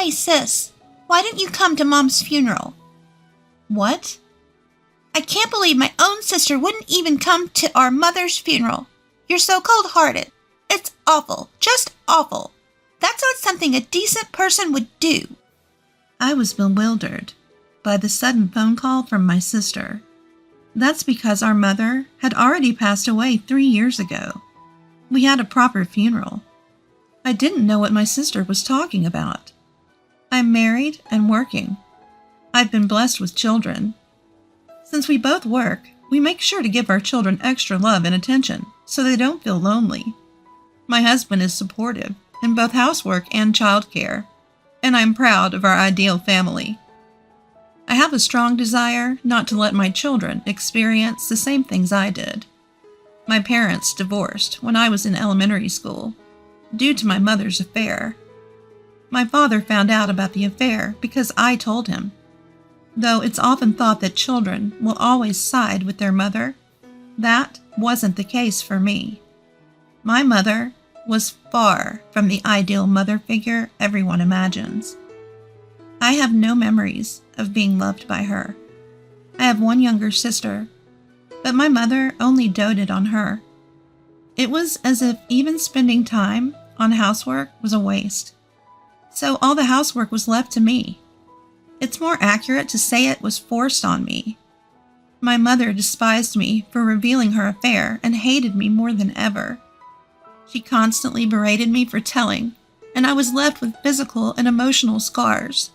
Hey sis, why didn't you come to Mom's funeral? What? I can't believe my own sister wouldn't even come to our mother's funeral. You're so cold-hearted. It's awful, just awful. That's not something a decent person would do. I was bewildered by the sudden phone call from my sister. That's because our mother had already passed away 3 years ago. We had a proper funeral. I didn't know what my sister was talking about. I'm married and working. I've been blessed with children. Since we both work, we make sure to give our children extra love and attention so they don't feel lonely. My husband is supportive in both housework and childcare, and I'm proud of our ideal family. I have a strong desire not to let my children experience the same things I did. My parents divorced when I was in elementary school due to my mother's affair. My father found out about the affair because I told him. Though it's often thought that children will always side with their mother, that wasn't the case for me. My mother was far from the ideal mother figure everyone imagines. I have no memories of being loved by her. I have one younger sister, but my mother only doted on her. It was as if even spending time on housework was a waste. So all the housework was left to me. It's more accurate to say it was forced on me. My mother despised me for revealing her affair and hated me more than ever. She constantly berated me for telling, and I was left with physical and emotional scars.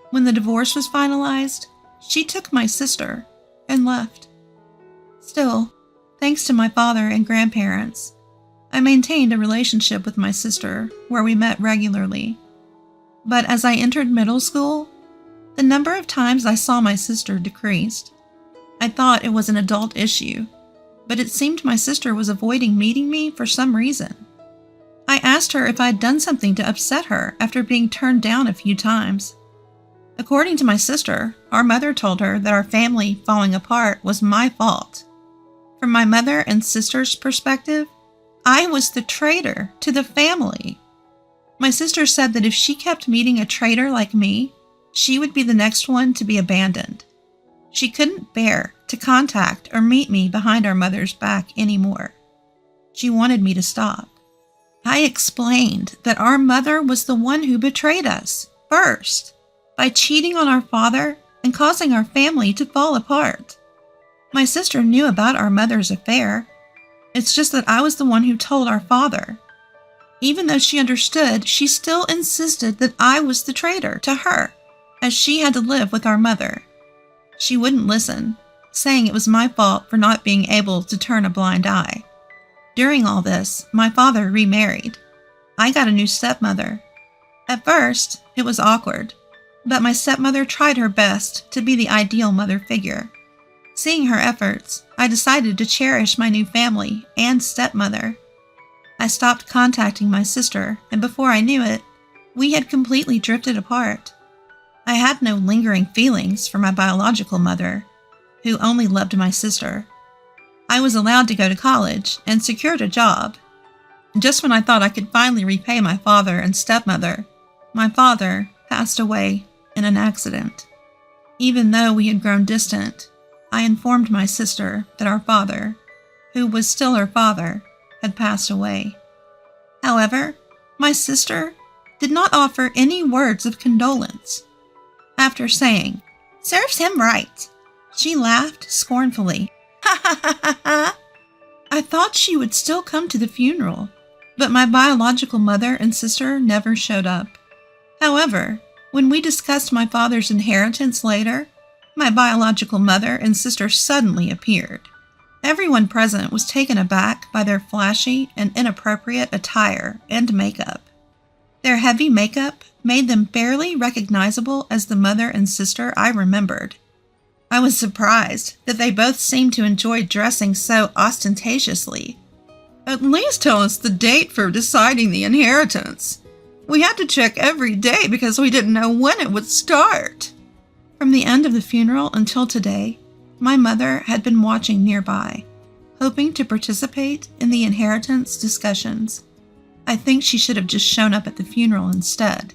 When the divorce was finalized, she took my sister and left. Still, thanks to my father and grandparents, I maintained a relationship with my sister where we met regularly. But as I entered middle school, the number of times I saw my sister decreased. I thought it was an adult issue, but it seemed my sister was avoiding meeting me for some reason. I asked her if I had done something to upset her after being turned down a few times. According to my sister, our mother told her that our family falling apart was my fault. From my mother and sister's perspective, I was the traitor to the family. My sister said that if she kept meeting a traitor like me, she would be the next one to be abandoned. She couldn't bear to contact or meet me behind our mother's back anymore. She wanted me to stop. I explained that our mother was the one who betrayed us first by cheating on our father and causing our family to fall apart. My sister knew about our mother's affair. It's just that I was the one who told our father. Even though she understood, she still insisted that I was the traitor to her, as she had to live with our mother. She wouldn't listen, saying it was my fault for not being able to turn a blind eye. During all this, my father remarried. I got a new stepmother. At first, it was awkward, but my stepmother tried her best to be the ideal mother figure. Seeing her efforts, I decided to cherish my new family and stepmother. I stopped contacting my sister, and before I knew it, we had completely drifted apart. I had no lingering feelings for my biological mother, who only loved my sister. I was allowed to go to college and secured a job. Just when I thought I could finally repay my father and stepmother, my father passed away in an accident. Even though we had grown distant, I informed my sister that our father, who was still her father, had passed away. However, my sister did not offer any words of condolence. After saying, "Serves him right," she laughed scornfully. Ha ha ha ha ha! I thought she would still come to the funeral, but my biological mother and sister never showed up. However, when we discussed my father's inheritance later, my biological mother and sister suddenly appeared. Everyone present was taken aback by their flashy and inappropriate attire and makeup. Their heavy makeup made them barely recognizable as the mother and sister I remembered. I was surprised that they both seemed to enjoy dressing so ostentatiously. "At least tell us the date for deciding the inheritance. We had to check every day because we didn't know when it would start." From the end of the funeral until today, my mother had been watching nearby, hoping to participate in the inheritance discussions. I think she should have just shown up at the funeral instead.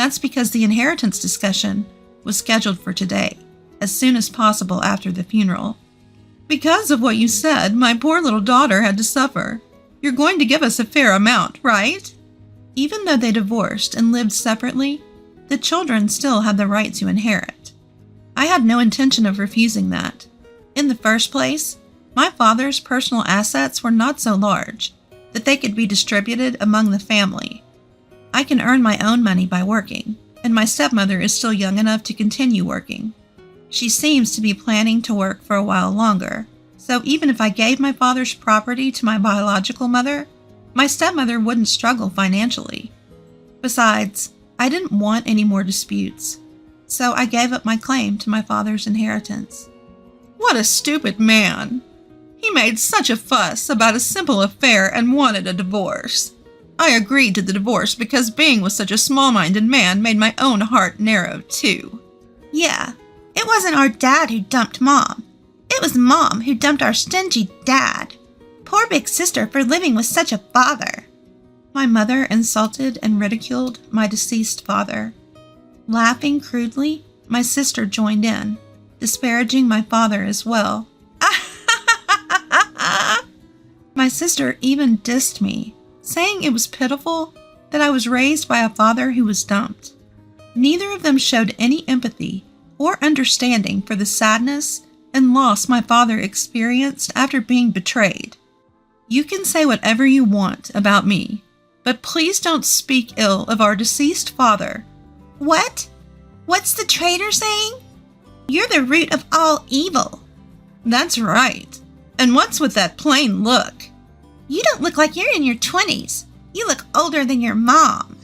That's because the inheritance discussion was scheduled for today, as soon as possible after the funeral. Because of what you said, my poor little daughter had to suffer. You're going to give us a fair amount, right? Even though they divorced and lived separately, the children still had the right to inherit. I had no intention of refusing that. In the first place, my father's personal assets were not so large that they could be distributed among the family. I can earn my own money by working, and my stepmother is still young enough to continue working. She seems to be planning to work for a while longer, so even if I gave my father's property to my biological mother, my stepmother wouldn't struggle financially. Besides, I didn't want any more disputes, so I gave up my claim to my father's inheritance. What a stupid man! He made such a fuss about a simple affair and wanted a divorce. I agreed to the divorce because being with such a small-minded man made my own heart narrow, too. Yeah, it wasn't our dad who dumped Mom. It was Mom who dumped our stingy dad. Poor big sister for living with such a father. My mother insulted and ridiculed my deceased father. Laughing crudely, my sister joined in, disparaging my father as well. My sister even dissed me, saying it was pitiful that I was raised by a father who was dumped. Neither of them showed any empathy or understanding for the sadness and loss my father experienced after being betrayed. You can say whatever you want about me, but please don't speak ill of our deceased father. What? What's the traitor saying? You're the root of all evil. That's right. And what's with that plain look? You don't look like you're in your 20s. You look older than your mom.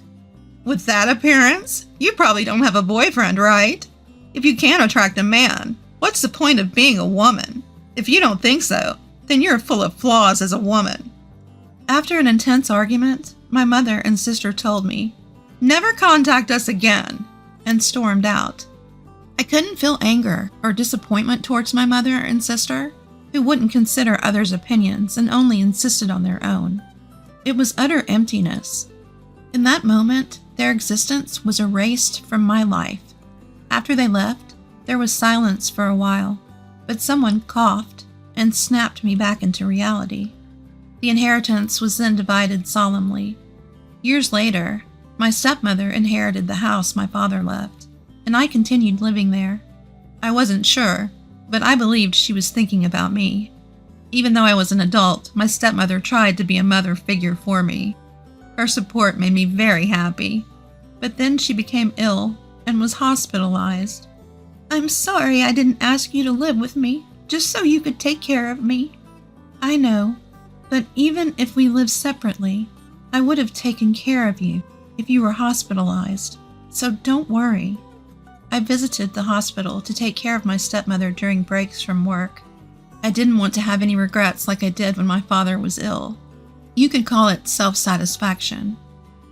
With that appearance, you probably don't have a boyfriend, right? If you can't attract a man, what's the point of being a woman? If you don't think so, then you're full of flaws as a woman. After an intense argument, my mother and sister told me, "Never contact us again," and stormed out. I couldn't feel anger or disappointment towards my mother and sister, who wouldn't consider others' opinions and only insisted on their own. It was utter emptiness. In that moment, their existence was erased from my life. After they left, there was silence for a while, but someone coughed and snapped me back into reality. The inheritance was then divided solemnly. Years later, my stepmother inherited the house my father left, and I continued living there. I wasn't sure, but I believed she was thinking about me. Even though I was an adult, my stepmother tried to be a mother figure for me. Her support made me very happy. But then she became ill and was hospitalized. I'm sorry I didn't ask you to live with me, just so you could take care of me. I know, but even if we lived separately, I would have taken care of you if you were hospitalized, so don't worry. I visited the hospital to take care of my stepmother during breaks from work. I didn't want to have any regrets like I did when my father was ill. You could call it self-satisfaction.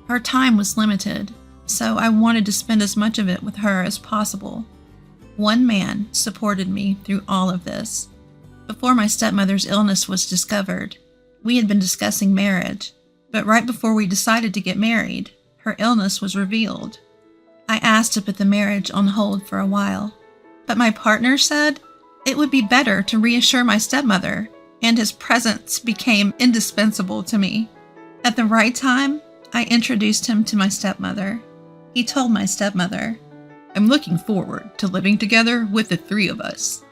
Her time was limited, so I wanted to spend as much of it with her as possible. One man supported me through all of this. Before my stepmother's illness was discovered, we had been discussing marriage, but right before we decided to get married, her illness was revealed. I asked to put the marriage on hold for a while, but my partner said it would be better to reassure my stepmother, and his presence became indispensable to me. At the right time, I introduced him to my stepmother. He told my stepmother, "I'm looking forward to living together with the three of us.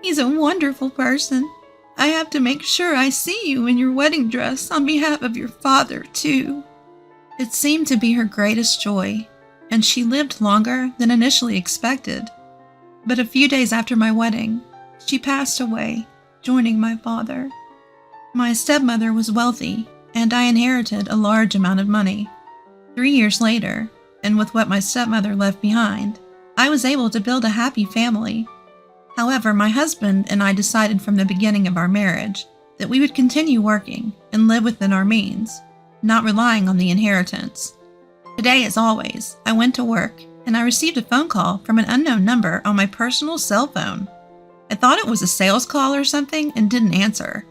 He's a wonderful person. I have to make sure I see you in your wedding dress on behalf of your father, too." It seemed to be her greatest joy, and she lived longer than initially expected. But a few days after my wedding, she passed away, joining my father. My stepmother was wealthy, and I inherited a large amount of money. 3 years later, and with what my stepmother left behind, I was able to build a happy family. However, my husband and I decided from the beginning of our marriage that we would continue working and live within our means, not relying on the inheritance. Today, as always, I went to work and I received a phone call from an unknown number on my personal cell phone. I thought it was a sales call or something and didn't answer.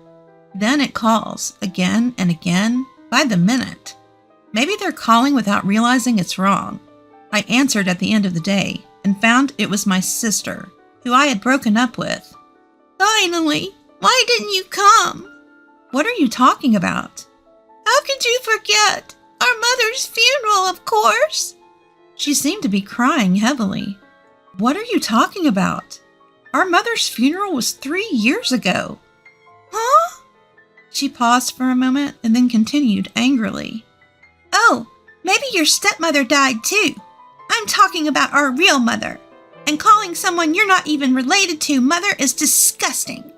Then it calls again and again by the minute. Maybe they're calling without realizing it's wrong. I answered at the end of the day and found it was my sister, who I had broken up with. Finally, why didn't you come? What are you talking about? How could you forget? Our mother's funeral, of course. She seemed to be crying heavily. What are you talking about? Our mother's funeral was 3 years ago. Huh? She paused for a moment and then continued angrily. Oh, maybe your stepmother died too. I'm talking about our real mother. And calling someone you're not even related to mother is disgusting.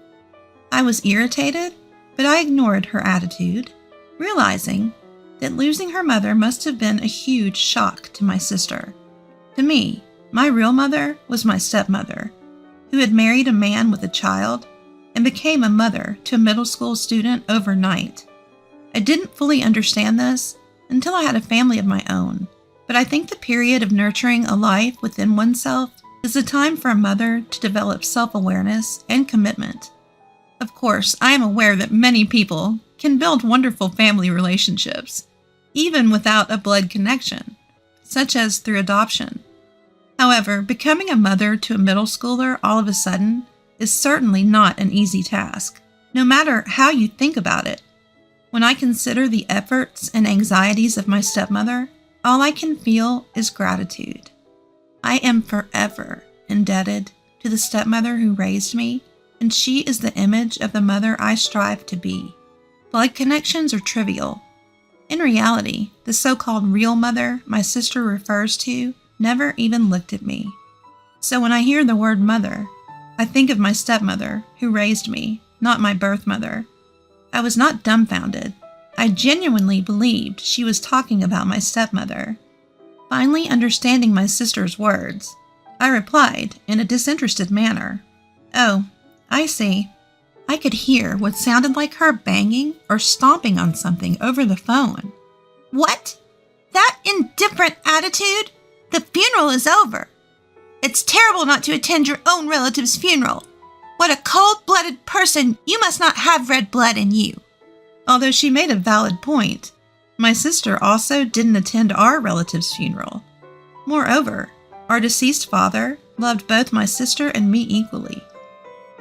I was irritated, but I ignored her attitude, realizing that losing her mother must have been a huge shock to my sister. To me, my real mother was my stepmother, who had married a man with a child and became a mother to a middle school student overnight. I didn't fully understand this until I had a family of my own, but I think the period of nurturing a life within oneself is a time for a mother to develop self-awareness and commitment. Of course, I am aware that many people can build wonderful family relationships, even without a blood connection, such as through adoption. However, becoming a mother to a middle schooler all of a sudden is certainly not an easy task, no matter how you think about it. When I consider the efforts and anxieties of my stepmother, all I can feel is gratitude. I am forever indebted to the stepmother who raised me, and she is the image of the mother I strive to be. Blood connections are trivial. In reality, the so-called real mother my sister refers to never even looked at me. So when I hear the word mother, I think of my stepmother who raised me, not my birth mother. I was not dumbfounded. I genuinely believed she was talking about my stepmother. Finally understanding my sister's words, I replied in a disinterested manner, "Oh, I see." I could hear what sounded like her banging or stomping on something over the phone. What? That indifferent attitude? The funeral is over. It's terrible not to attend your own relative's funeral. What a cold-blooded person. You must not have red blood in you. Although she made a valid point, my sister also didn't attend our relative's funeral. Moreover, our deceased father loved both my sister and me equally.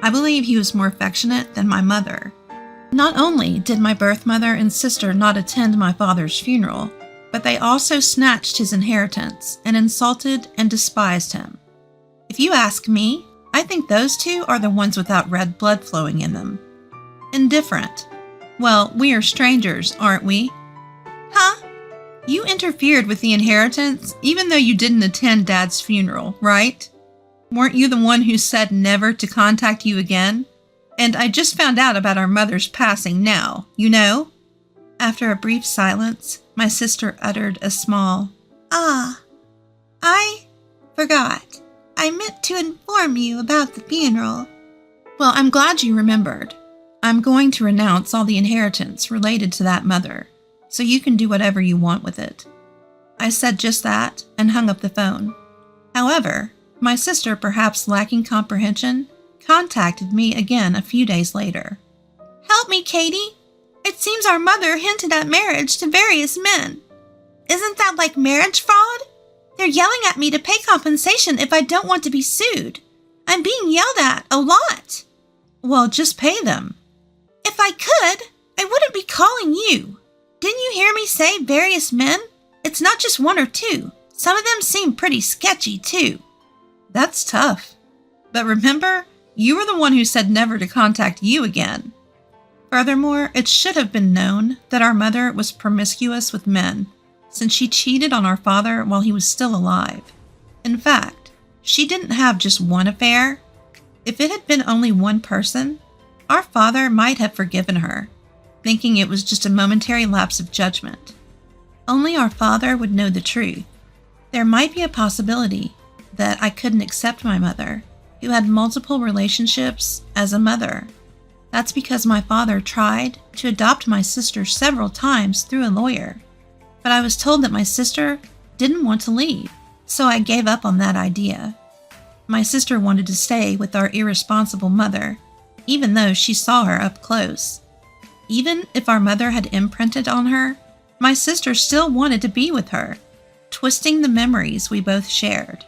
I believe he was more affectionate than my mother. Not only did my birth mother and sister not attend my father's funeral, but they also snatched his inheritance and insulted and despised him. If you ask me, I think those two are the ones without red blood flowing in them. Indifferent. Well, we are strangers, aren't we? Huh? You interfered with the inheritance even though you didn't attend Dad's funeral, right? Weren't you the one who said never to contact you again? And I just found out about our mother's passing now, you know? After a brief silence, my sister uttered a small, "Ah, I forgot. I meant to inform you about the funeral." Well, I'm glad you remembered. I'm going to renounce all the inheritance related to that mother, so you can do whatever you want with it. I said just that and hung up the phone. However, my sister, perhaps lacking comprehension, contacted me again a few days later. "Help me, Katie. It seems our mother hinted at marriage to various men. Isn't that like marriage fraud? They're yelling at me to pay compensation if I don't want to be sued. I'm being yelled at a lot." Well, just pay them. "If I could, I wouldn't be calling you. Didn't you hear me say various men? It's not just one or two. Some of them seem pretty sketchy, too." That's tough. But remember, you were the one who said never to contact you again. Furthermore, it should have been known that our mother was promiscuous with men, since she cheated on our father while he was still alive. In fact, she didn't have just one affair. If it had been only one person, our father might have forgiven her, thinking it was just a momentary lapse of judgment. Only our father would know the truth. There might be a possibility that I couldn't accept my mother, who had multiple relationships, as a mother. That's because my father tried to adopt my sister several times through a lawyer. But I was told that my sister didn't want to leave, so I gave up on that idea. My sister wanted to stay with our irresponsible mother, even though she saw her up close. Even if our mother had imprinted on her, my sister still wanted to be with her. twisting the memories we both shared.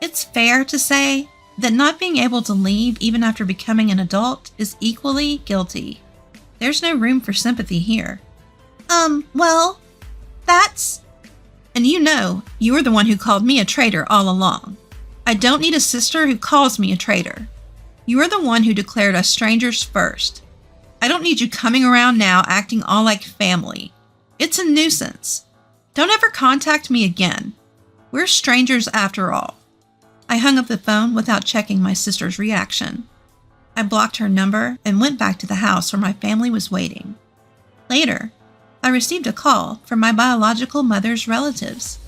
It's fair to say that not being able to leave even after becoming an adult is equally guilty. There's no room for sympathy here. Well, that's... And you were the one who called me a traitor all along. I don't need a sister who calls me a traitor. You are the one who declared us strangers first. I don't need you coming around now acting all like family. It's a nuisance. Don't ever contact me again. We're strangers after all. I hung up the phone without checking my sister's reaction. I blocked her number and went back to the house where my family was waiting. Later, I received a call from my biological mother's relatives.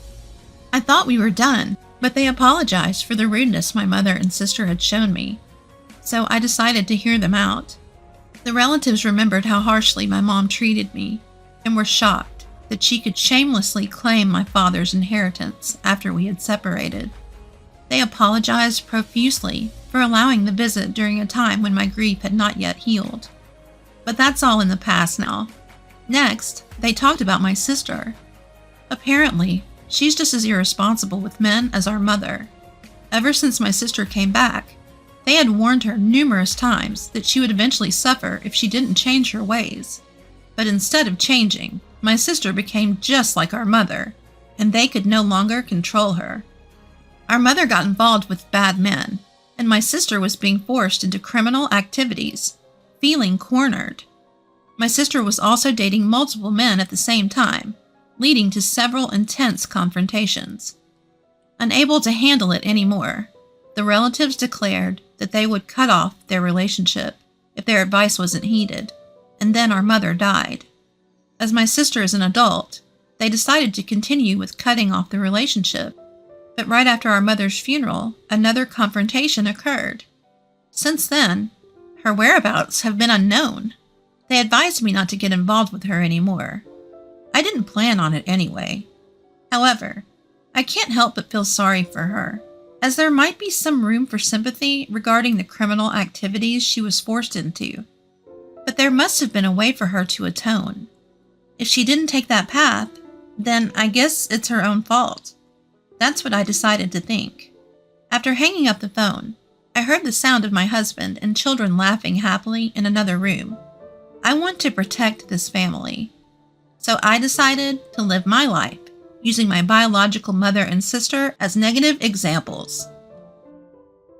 I thought we were done, but they apologized for the rudeness my mother and sister had shown me, so I decided to hear them out. The relatives remembered how harshly my mom treated me and were shocked that she could shamelessly claim my father's inheritance after we had separated. They apologized profusely for allowing the visit during a time when my grief had not yet healed. But that's all in the past now. Next, they talked about my sister. Apparently, she's just as irresponsible with men as our mother. Ever since my sister came back, they had warned her numerous times that she would eventually suffer if she didn't change her ways. But instead of changing, my sister became just like our mother, and they could no longer control her. Our mother got involved with bad men, and my sister was being forced into criminal activities, feeling cornered. My sister was also dating multiple men at the same time, leading to several intense confrontations. Unable to handle it anymore, the relatives declared that they would cut off their relationship if their advice wasn't heeded, and then our mother died. As my sister is an adult, they decided to continue with cutting off the relationship, but right after our mother's funeral, another confrontation occurred. Since then, her whereabouts have been unknown. They advised me not to get involved with her anymore. I didn't plan on it anyway. However, I can't help but feel sorry for her, as there might be some room for sympathy regarding the criminal activities she was forced into. But there must have been a way for her to atone. If she didn't take that path, then I guess it's her own fault. That's what I decided to think. After hanging up the phone, I heard the sound of my husband and children laughing happily in another room. I want to protect this family. So I decided to live my life, using my biological mother and sister as negative examples.